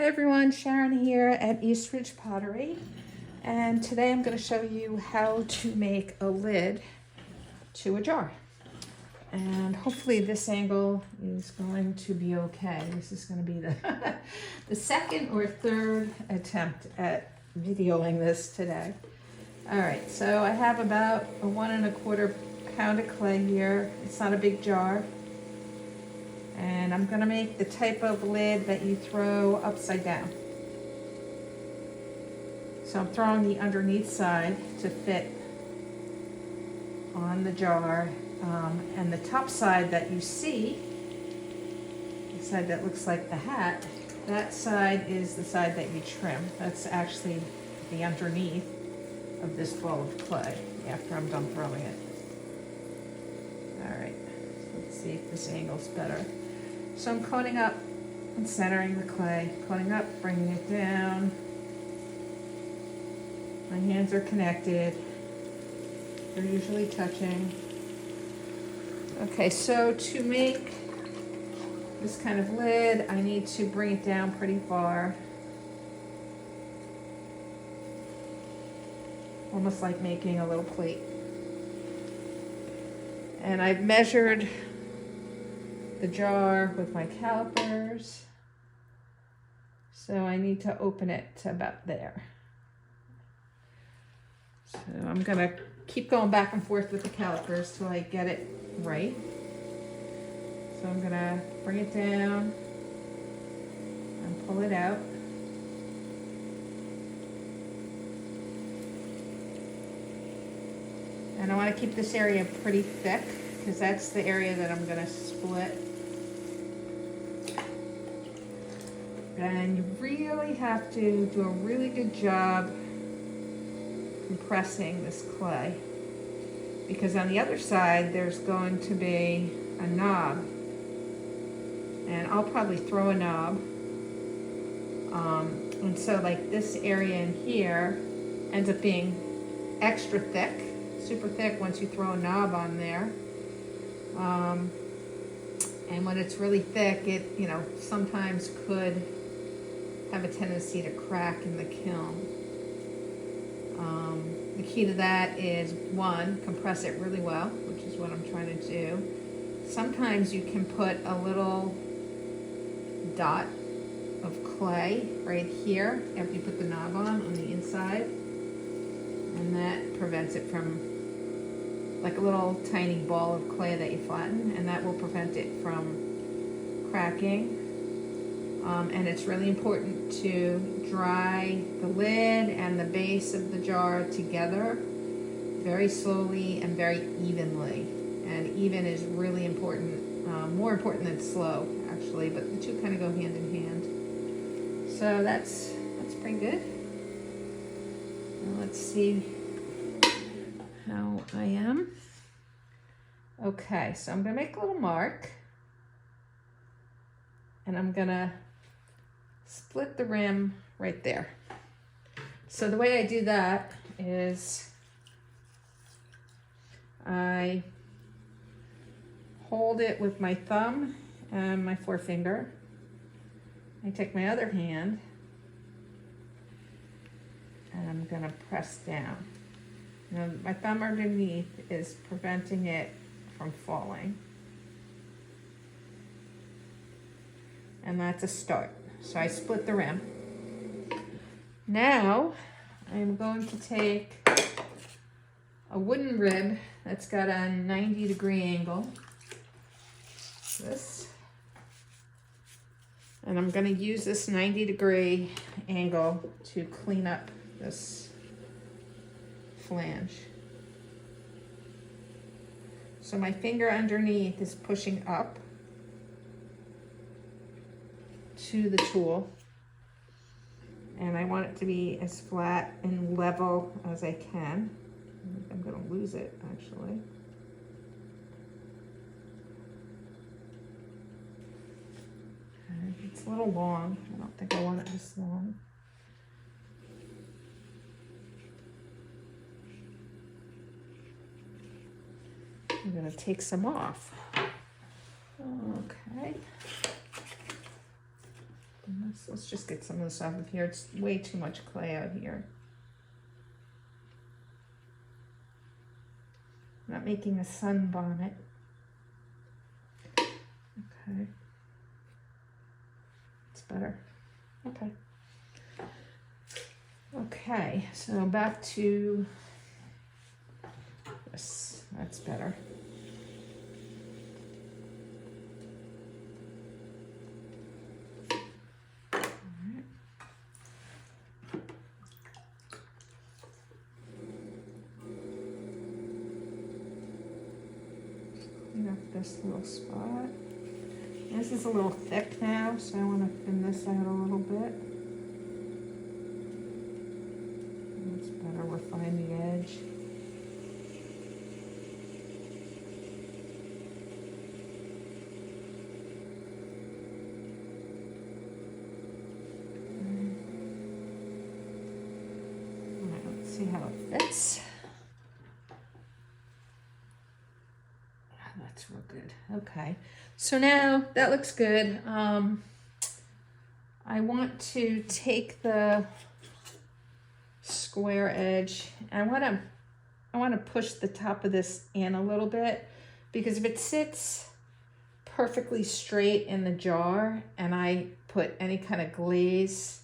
Hi everyone, Sharon here at East Ridge Pottery, and today I'm going to show you how to make a lid to a jar. And hopefully this angle is going to be okay. This is going to be the, the second or third attempt at videoing this today. Alright, so I have about a 1 1/4 pound of clay here. It's not a big jar. And I'm going to make the type of lid that you throw upside down. So I'm throwing the underneath side to fit on the jar. And the top side that you see, the side that looks like the hat, that side is the side that you trim. That's actually the underneath of this ball of clay after I'm done throwing it. Alright, so let's see if this angle's better. So I'm coating up and centering the clay, coating up, bringing it down. My hands are connected. They're usually touching. Okay, so to make this kind of lid, I need to bring it down pretty far. Almost like making a little plate. And I've measured the jar with my calipers, so I need to open it to about there. So I'm gonna keep going back and forth with the calipers till I get it right. So I'm gonna bring it down and pull it out. And I want to keep this area pretty thick because that's the area that I'm gonna split. And you really have to do a really good job compressing this clay, because on the other side there's going to be a knob, and I'll probably throw a knob. And so like this area in here ends up being extra thick, super thick once you throw a knob on there. And when it's really thick, it, you know, sometimes could have a tendency to crack in the kiln. The key to that is, one, compress it really well, which is what I'm trying to do. Sometimes you can put a little dot of clay right here after you put the knob on the inside, and that prevents it from, like a little tiny ball of clay that you flatten, and that will prevent it from cracking. And it's really important to dry the lid and the base of the jar together very slowly and very evenly. And even is really important, more important than slow actually, but the two kind of go hand in hand. So that's pretty good. Now let's see how I am. Okay, so I'm gonna make a little mark, and I'm gonna split the rim right there. So the way I do that is I hold it with my thumb and my forefinger. I take my other hand and I'm gonna press down. Now my thumb underneath is preventing it from falling. And that's a start. So I split the rim. Now I'm going to take a wooden rib that's got a 90-degree angle, this, and I'm going to use this 90-degree angle to clean up this flange. So my finger underneath is pushing up to the tool, and I want it to be as flat and level as I can. I'm going to lose it actually. It's a little long. I don't think I want it this long. I'm going to take some off. Okay. Let's just get some of this off of here. It's way too much clay out here. I'm not making a sunbonnet. Okay. It's better. Okay. Okay, so back to this. That's better. Clean up this little spot. This is a little thick now, so I want to thin this out a little bit. That's better, refine the edge. All right, let's see how it fits. That's real good. Okay, so now that looks good. I want to take the square edge. I want to push the top of this in a little bit, because if it sits perfectly straight in the jar and I put any kind of glaze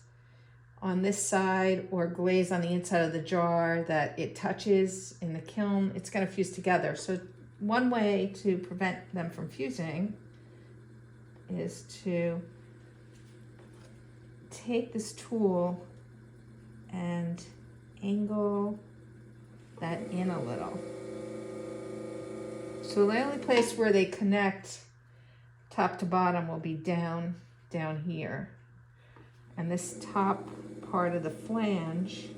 on this side or glaze on the inside of the jar that it touches in the kiln, it's going to fuse together. So one way to prevent them from fusing is to take this tool and angle that in a little. So the only place where they connect top to bottom will be down here. And this top part of the flange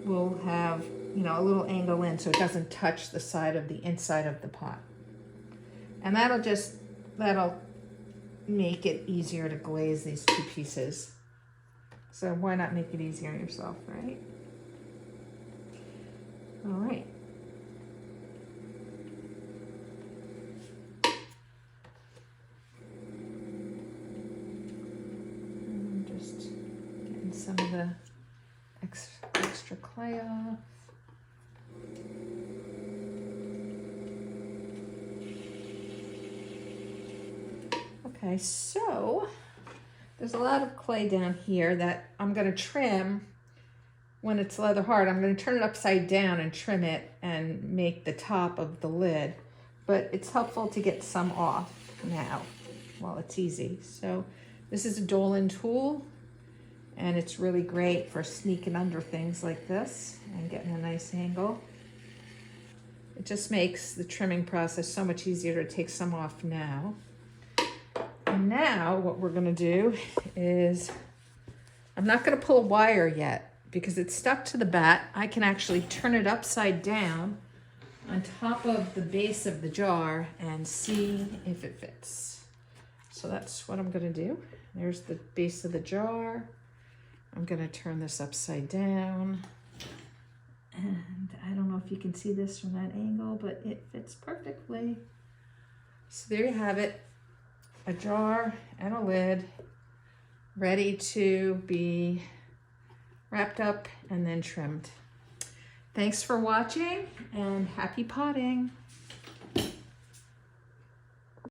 will have, you know, a little angle in so it doesn't touch the side of the inside of the pot. And that'll make it easier to glaze these two pieces. So why not make it easier on yourself, right? All right. I'm just getting some of the extra clay off. Okay, so there's a lot of clay down here that I'm going to trim when it's leather hard. I'm going to turn it upside down and trim it and make the top of the lid. But it's helpful to get some off now while it's easy. So this is a Dolan tool, and it's really great for sneaking under things like this and getting a nice angle. It just makes the trimming process so much easier to take some off now. And now what we're gonna do is, I'm not gonna pull a wire yet because it's stuck to the bat. I can actually turn it upside down on top of the base of the jar and see if it fits. So that's what I'm gonna do. There's the base of the jar. I'm gonna turn this upside down. And I don't know if you can see this from that angle, but it fits perfectly. So there you have it. A jar and a lid ready to be wrapped up and then trimmed. Thanks for watching and happy potting.